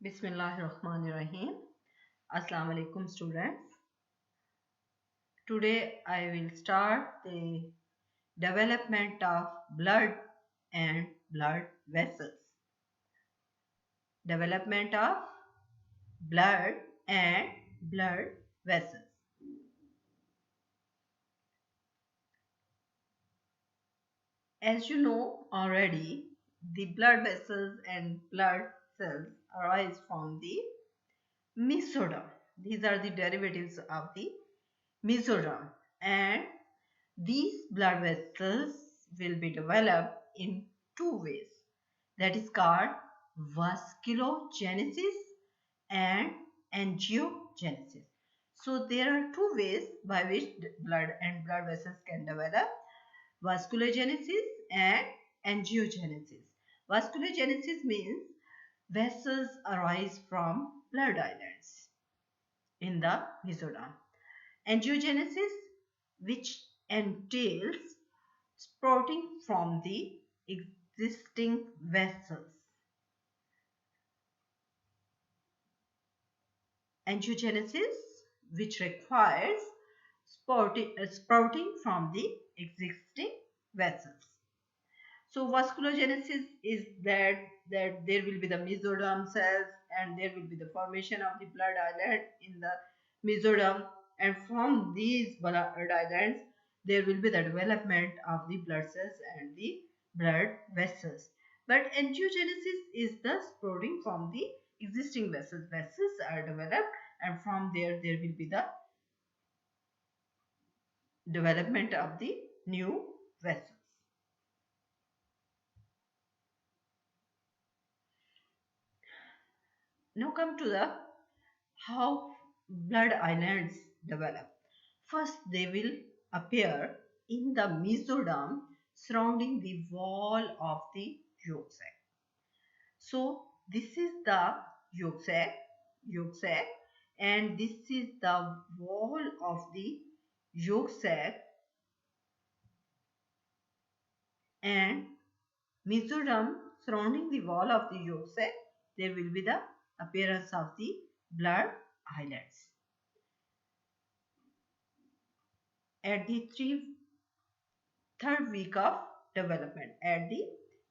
Bismillahirrahmanirrahim. Assalamu alaikum students. Today I will start the development of blood and blood vessels. Development of blood and blood vessels. As you know already, the blood vessels and blood cells arise from the mesoderm. These are the derivatives of the mesoderm, and these blood vessels will be developed in two ways, that is called vasculogenesis and angiogenesis. So there are two ways by which blood and blood vessels can develop: vasculogenesis and angiogenesis. Vasculogenesis means vessels arise from blood islands in the mesoderm. Angiogenesis, which entails sprouting from the existing vessels. Angiogenesis, which requires sprouting from the existing vessels. So vasculogenesis is that there will be the mesoderm cells and there will be the formation of the blood island in the mesoderm, and from these blood islands there will be the development of the blood cells and the blood vessels. But angiogenesis is the sprouting from the existing vessels. Vessels are developed and from there will be the development of the new vessels. Now come to the how blood islands develop. First, they will appear in the mesoderm surrounding the wall of the yolk sac. So, this is the yolk sac, and this is the wall of the yolk sac, and mesoderm surrounding the wall of the yolk sac, there will be the appearance of the blood islands. At the third week of development, at the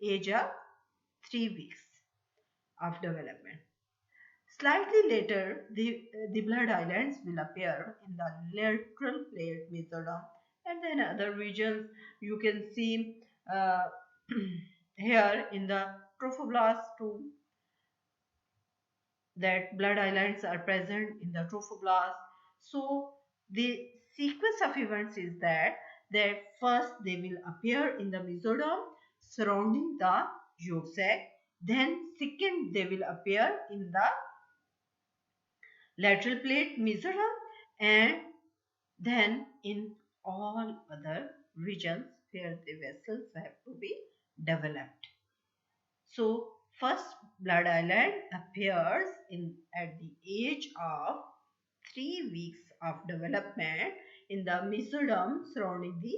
age of 3 weeks of development. Slightly later, the blood islands will appear in the lateral plate mesoderm, and then other regions you can see uh, here in the trophoblast too, that blood islands are present in the trophoblast. So the sequence of events is that first they will appear in the mesoderm surrounding the yolk sac. Then second they will appear in the lateral plate mesoderm, and then in all other regions where the vessels have to be developed. So first blood island appears in at the age of 3 weeks of development in the mesoderm surrounding the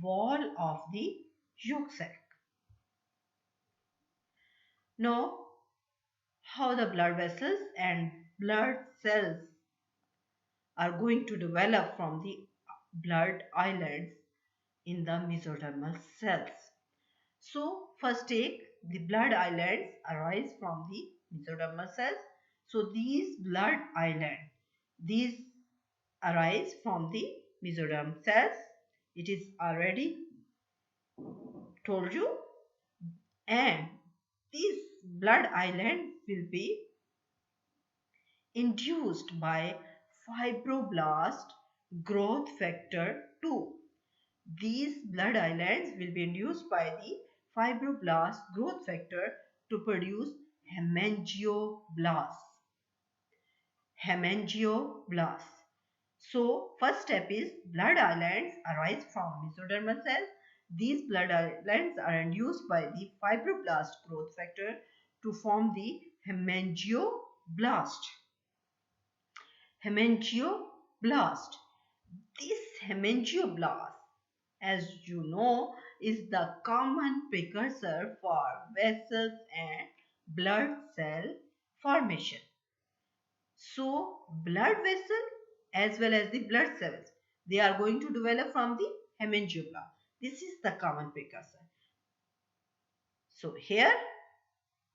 wall of the yolk sac. Now, how the blood vessels and blood cells are going to develop from the blood islands in the mesodermal cells. So, first take the blood islands arise from the mesodermal cells. So, these blood islands, these arise from the mesoderm cells. It is already told you, and these blood islands will be induced by fibroblast growth factor 2. These blood islands will be induced by the fibroblast growth factor to produce hemangioblasts. Hemangioblasts. So, first step is blood islands arise from mesodermal cells. These blood islands are induced by the fibroblast growth factor to form the hemangioblast. Hemangioblast. This hemangioblast, as you know, is the common precursor for vessels and blood cell formation. So blood vessel as well as the blood cells, they are going to develop from the hemangioblast. This is the common precursor. So here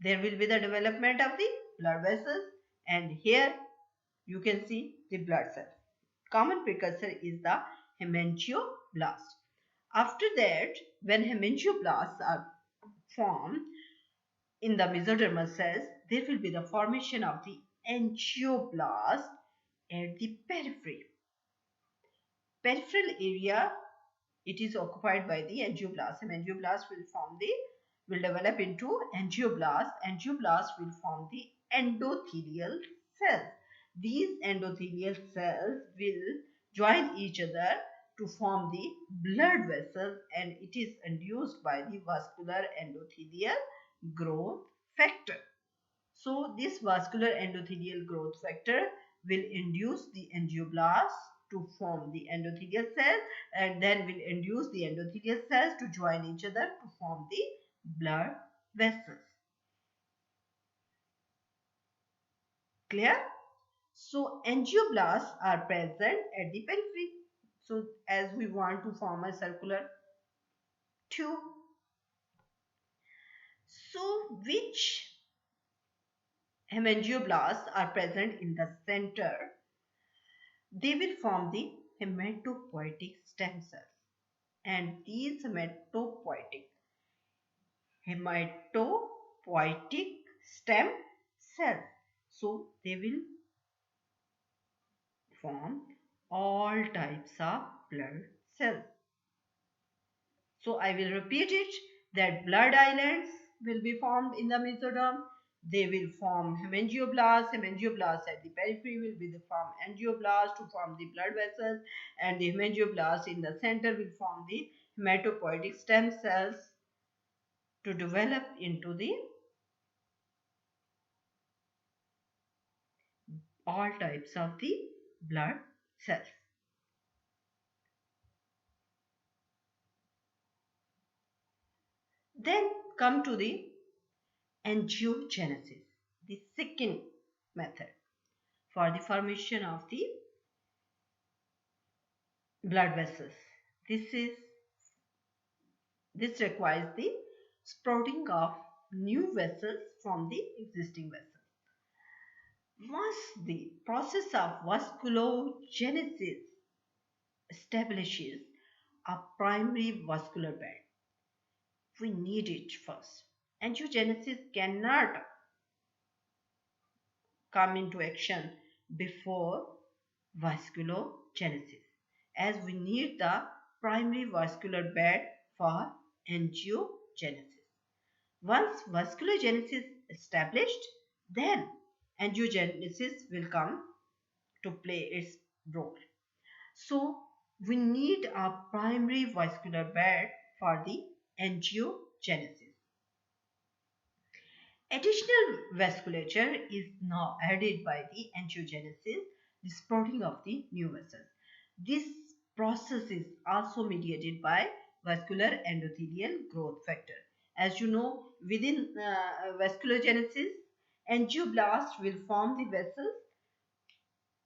there will be the development of the blood vessels, and here you can see the blood cell. Common precursor is the hemangioblast. After that, when hemangioblasts are formed in the mesodermal cells, there will be the formation of the angioblast at the periphery. Peripheral area, it is occupied by the angioblast. Angioblast will develop into angioblast. Angioblast will form the endothelial cells. These endothelial cells will join each other to form the blood vessels, and it is induced by the vascular endothelial growth factor. So this vascular endothelial growth factor will induce the angioblast to form the endothelial cell, and then will induce the endothelial cells to join each other to form the blood vessels. Clear? So angioblasts are present at the periphery. So as we want to form a circular tube. So which hemangioblasts are present in the center? They will form the hematopoietic stem cells, and these hematopoietic stem cells, so they will form all types of blood cells. So I will repeat it, that blood islands will be formed in the mesoderm. They will form hemangioblasts. Hemangioblasts at the periphery will be the form angioblasts to form the blood vessels, and the hemangioblasts in the center will form the hematopoietic stem cells to develop into the all types of the blood cells. Then come to the angiogenesis, the second method for the formation of the blood vessels. This requires the sprouting of new vessels from the existing vessels. Once the process of vasculogenesis establishes a primary vascular bed, we need it first. Angiogenesis cannot come into action before vasculogenesis, as we need the primary vascular bed for angiogenesis. Once vasculogenesis established, then angiogenesis will come to play its role. So we need a primary vascular bed for the angiogenesis. Additional vasculature is now added by the angiogenesis, the sprouting of the new vessels. This process is also mediated by vascular endothelial growth factor. As you know, within vasculogenesis, angioblasts will form the vessels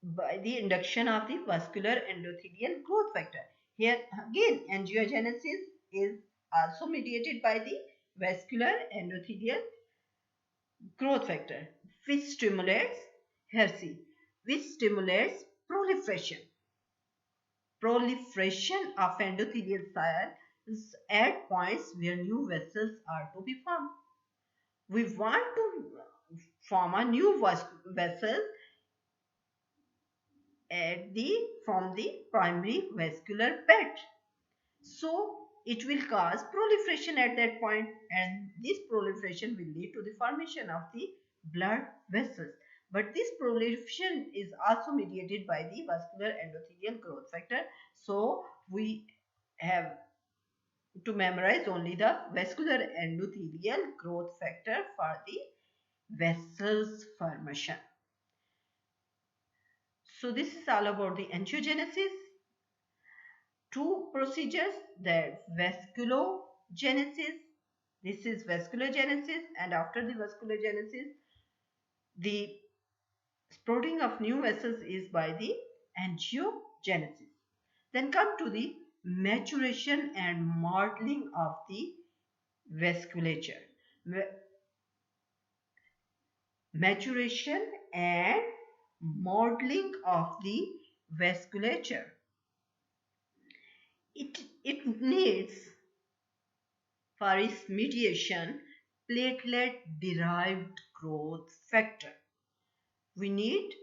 by the induction of the vascular endothelial growth factor. Here again, angiogenesis is also mediated by the vascular endothelial growth factor, which stimulates, here see, which stimulates proliferation of endothelial cells at points where new vessels are to be formed. We want to form a new vessel from the primary vascular bed. So it will cause proliferation at that point, and this proliferation will lead to the formation of the blood vessels. But this proliferation is also mediated by the vascular endothelial growth factor. So we have to memorize only the vascular endothelial growth factor for the vessels formation. So this is all about the angiogenesis. Two procedures, that vasculogenesis, this is vasculogenesis, and after the vasculogenesis The sprouting of new vessels is by the angiogenesis. Then come to the maturation and modeling of the vasculature. Maturation and modeling of the vasculature. It needs for its mediation platelet derived growth factor. We need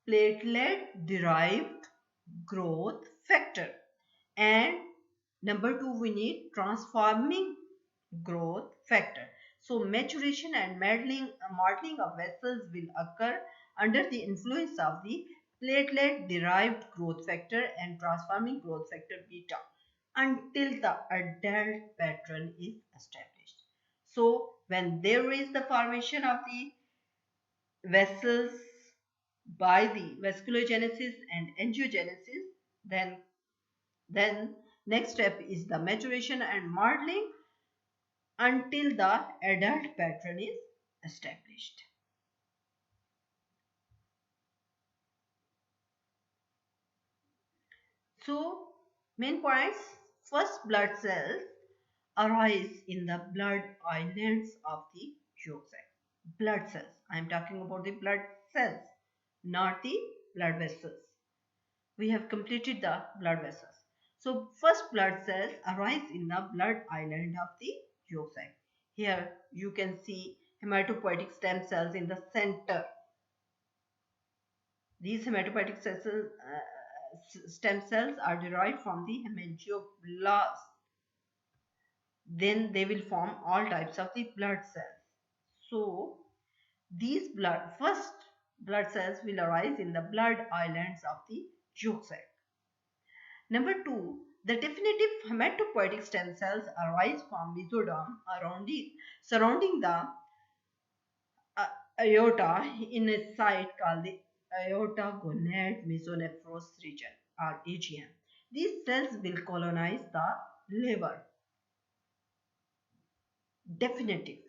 platelet derived growth factor, and number 2 we need transforming growth factor. So maturation and modeling of vessels will occur under the influence of the platelet derived growth factor and transforming growth factor beta until the adult pattern is established. So when there is the formation of the vessels by the vasculogenesis and angiogenesis, then next step is the maturation and modeling until the adult pattern is established. So main points: first, blood cells arise in the blood islands of the yolk sac. Blood cells, I am talking about the blood cells, not the blood vessels. We have completed the blood vessels. So first, blood cells arise in the blood island of the yolk sac. Here you can see hematopoietic stem cells in the center. These hematopoietic stem cells are derived from the hemangioblast. Then they will form all types of the blood cells. So these first blood cells will arise in the blood islands of the yolk sac. Number 2, the definitive hematopoietic stem cells arise from mesoderm surrounding the aorta in a site called the aorta gonad mesonephros region or AGM. These cells will colonize the liver. Definitive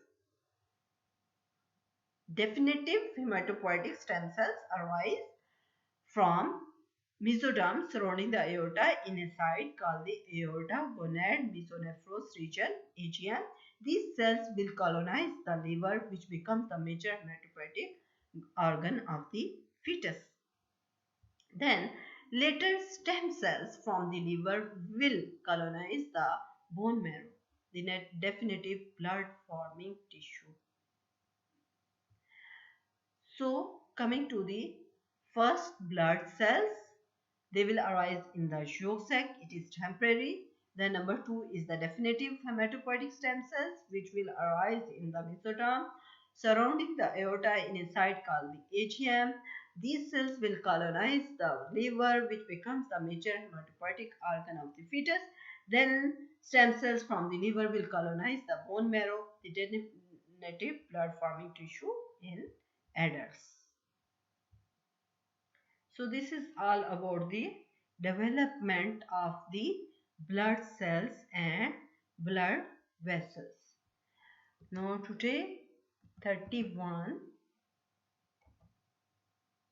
hematopoietic stem cells arise from mesoderm surrounding the aorta in a site called the aorta gonad mesonephros region AGM. These cells will colonize the liver, which becomes the major hematopoietic organ of the fetus. Then later stem cells from the liver will colonize the bone marrow, the definitive blood forming tissue. So coming to the first blood cells, they will arise in the yolk sac. It is temporary. The number 2 is the definitive hematopoietic stem cells, which will arise in the mesoderm surrounding the aorta in a site called the AGM. These cells will colonize the liver, which becomes the major hematopoietic organ of the fetus. Then stem cells from the liver will colonize the bone marrow, the definitive blood forming tissue in adults. So this is all about the development of the blood cells and blood vessels. Now today 31,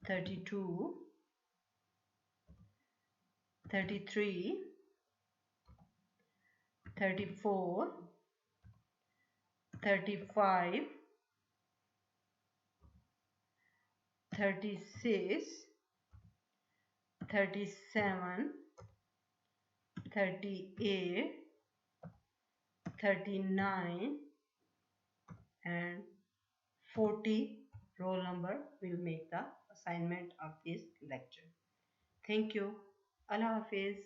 32, 33, 34, 35, 36, 37, 38, 39 and 40 roll number will make the assignment of this lecture. Thank you. Allah Hafiz.